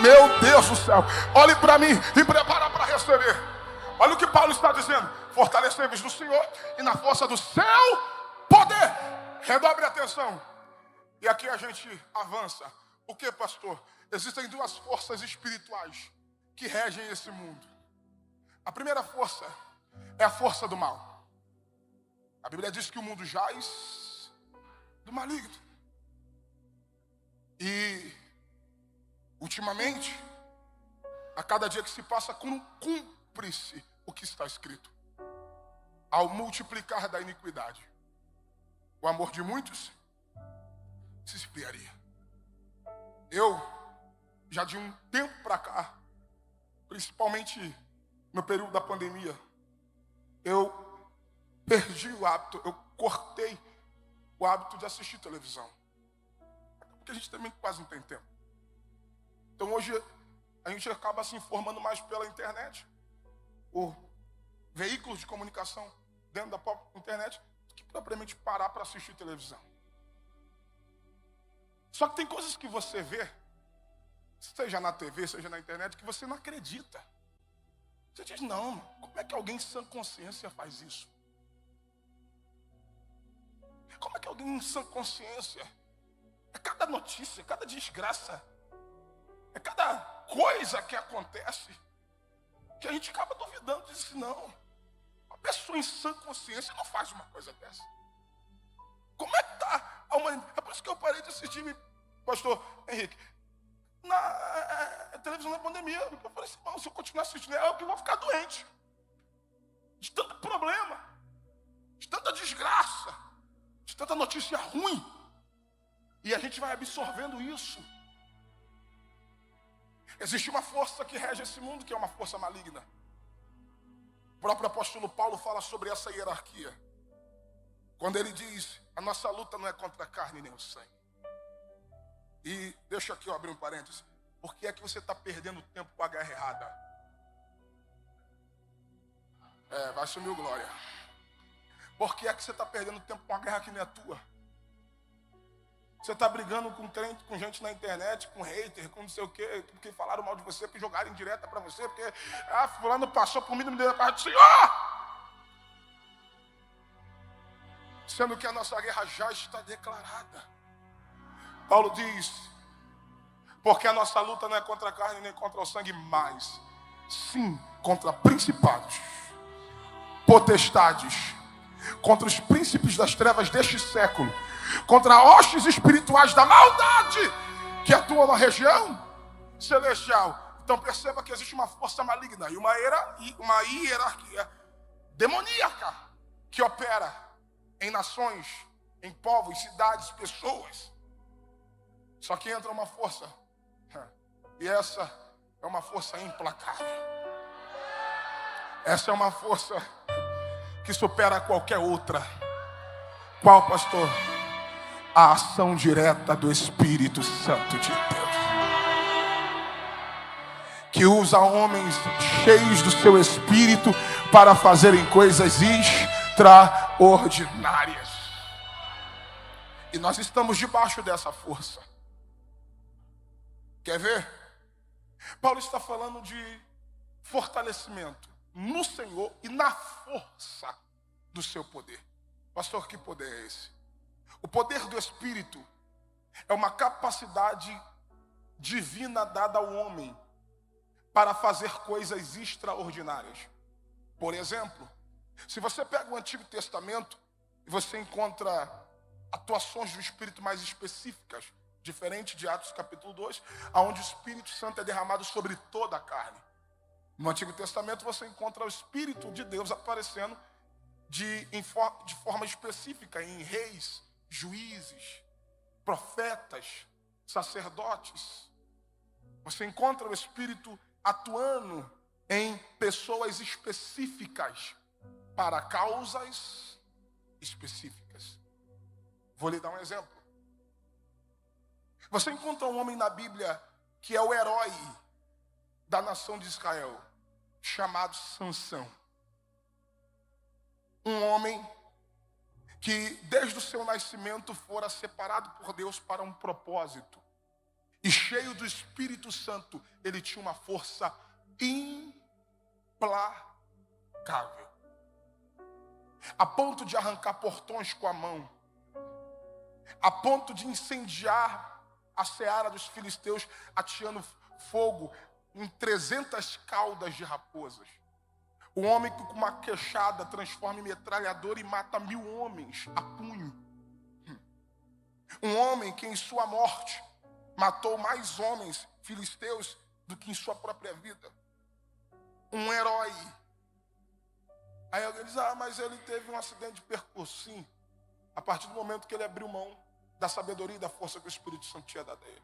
Meu Deus do céu. Olhe para mim e prepara para receber. Olha o que Paulo está dizendo. Fortalecei-vos no Senhor e na força do seu poder. Redobre a atenção. E aqui a gente avança. O que, pastor? Existem duas forças espirituais que regem esse mundo. A primeira força é a força do mal. A Bíblia diz que o mundo jaz do maligno. E, ultimamente, a cada dia que se passa, cumpre-se o que está escrito. Ao multiplicar da iniquidade, o amor de muitos se esfriaria. Eu, já de um tempo para cá, principalmente no período da pandemia, eu perdi o hábito, eu cortei o hábito de assistir televisão. Porque a gente também quase não tem tempo. Então hoje a gente acaba se informando mais pela internet, por veículos de comunicação dentro da própria internet, do que propriamente parar para assistir televisão. Só que tem coisas que você vê, seja na TV, seja na internet, que você não acredita. Você diz, não, como é que alguém em sã consciência faz isso? Como é que alguém em sã consciência, é cada notícia, cada desgraça, é cada coisa que acontece, que a gente acaba duvidando, diz assim, não, uma pessoa em sã consciência não faz uma coisa dessa. Como é que está a humanidade? É por isso que eu parei de assistir, pastor Henrique, na televisão na pandemia. Eu falei assim, se eu continuar assistindo, eu vou ficar doente. De tanto problema, de tanta desgraça, de tanta notícia ruim. E a gente vai absorvendo isso. Existe uma força que rege esse mundo, que é uma força maligna. O próprio apóstolo Paulo fala sobre essa hierarquia. Quando ele diz, a nossa luta não é contra a carne nem o sangue. E deixa aqui eu abrir um parênteses. Por que é que você está perdendo tempo com a guerra errada? Vai sumir o glória. Por que é que você está perdendo tempo com a guerra que não é tua? Você está brigando com crente, com gente na internet, com hater, com não sei o quê, porque falaram mal de você, porque jogaram indireta para você, porque fulano passou por mim, não me deu a parte do Senhor. Sendo que a nossa guerra já está declarada. Paulo diz, porque a nossa luta não é contra a carne nem contra o sangue, mas sim contra principados, potestades, contra os príncipes das trevas deste século, contra hostes espirituais da maldade que atuam na região celestial. Então perceba que existe uma força maligna e uma hierarquia demoníaca que opera em nações, em povos, cidades, pessoas. Só que entra uma força, e essa é uma força implacável. Essa é uma força que supera qualquer outra. Qual, pastor? A ação direta do Espírito Santo de Deus, que usa homens cheios do seu Espírito para fazerem coisas extraordinárias. E nós estamos debaixo dessa força. Quer ver? Paulo está falando de fortalecimento no Senhor e na força do seu poder. Pastor, que poder é esse? O poder do Espírito é uma capacidade divina dada ao homem para fazer coisas extraordinárias. Por exemplo, se você pega o Antigo Testamento e você encontra atuações do Espírito mais específicas, diferente de Atos capítulo 2, onde o Espírito Santo é derramado sobre toda a carne. No Antigo Testamento você encontra o Espírito de Deus aparecendo de forma específica em reis, juízes, profetas, sacerdotes. Você encontra o Espírito atuando em pessoas específicas para causas específicas. Vou lhe dar um exemplo. Você encontra um homem na Bíblia que é o herói da nação de Israel, chamado Sansão. Um homem que desde o seu nascimento fora separado por Deus para um propósito. e cheio do Espírito Santo, ele tinha uma força implacável, a ponto de arrancar portões com a mão, a ponto de incendiar a seara dos filisteus, ateando fogo em 300 caudas de raposas. O homem que com uma queixada transforma em metralhadora e mata 1000 homens a punho. Um homem que em sua morte matou mais homens filisteus do que em sua própria vida. Um herói. Aí alguém diz, mas ele teve um acidente de percurso. Sim, a partir do momento que ele abriu mão da sabedoria e da força que o Espírito Santo tinha dado a ele.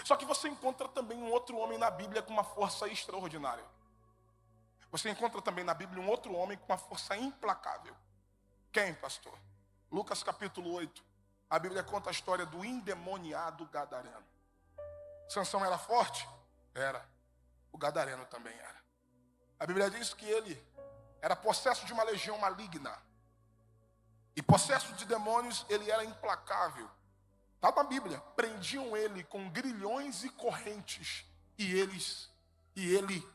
Só que você encontra também um outro homem na Bíblia com uma força extraordinária. Você encontra também na Bíblia um outro homem com uma força implacável. Quem, pastor? Lucas capítulo 8. A Bíblia conta a história do endemoniado gadareno. Sansão era forte? Era. O gadareno também era. A Bíblia diz que ele era possesso de uma legião maligna. E possesso de demônios, ele era implacável. Está na Bíblia. Prendiam ele com grilhões e correntes. E ele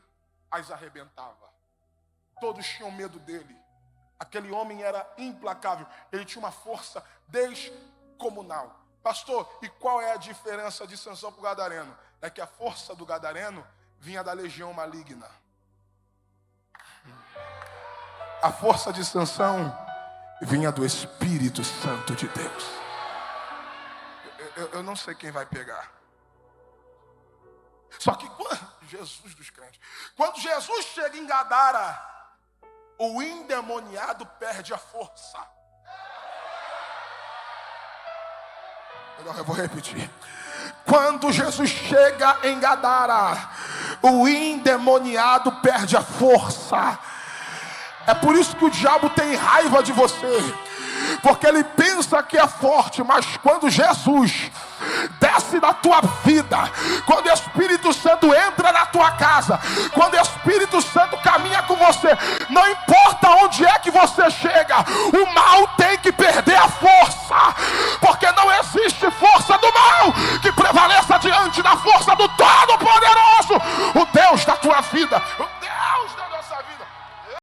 as arrebentava. Todos tinham medo dele. Aquele homem era implacável. Ele tinha uma força descomunal. Pastor, e qual é a diferença de Sansão para o gadareno? É que a força do gadareno vinha da legião maligna. A força de Sansão vinha do Espírito Santo de Deus. Eu não sei quem vai pegar. Só que Jesus dos crentes, quando Jesus chega em Gadara, o endemoniado perde a força. Eu vou repetir. Quando Jesus chega em Gadara, o endemoniado perde a força. É por isso que o diabo tem raiva de você, porque ele pensa que é forte, mas quando Jesus desce na tua vida, quando o Espírito Santo entra na tua casa, quando o Espírito Santo caminha com você, não importa onde é que você chega, o mal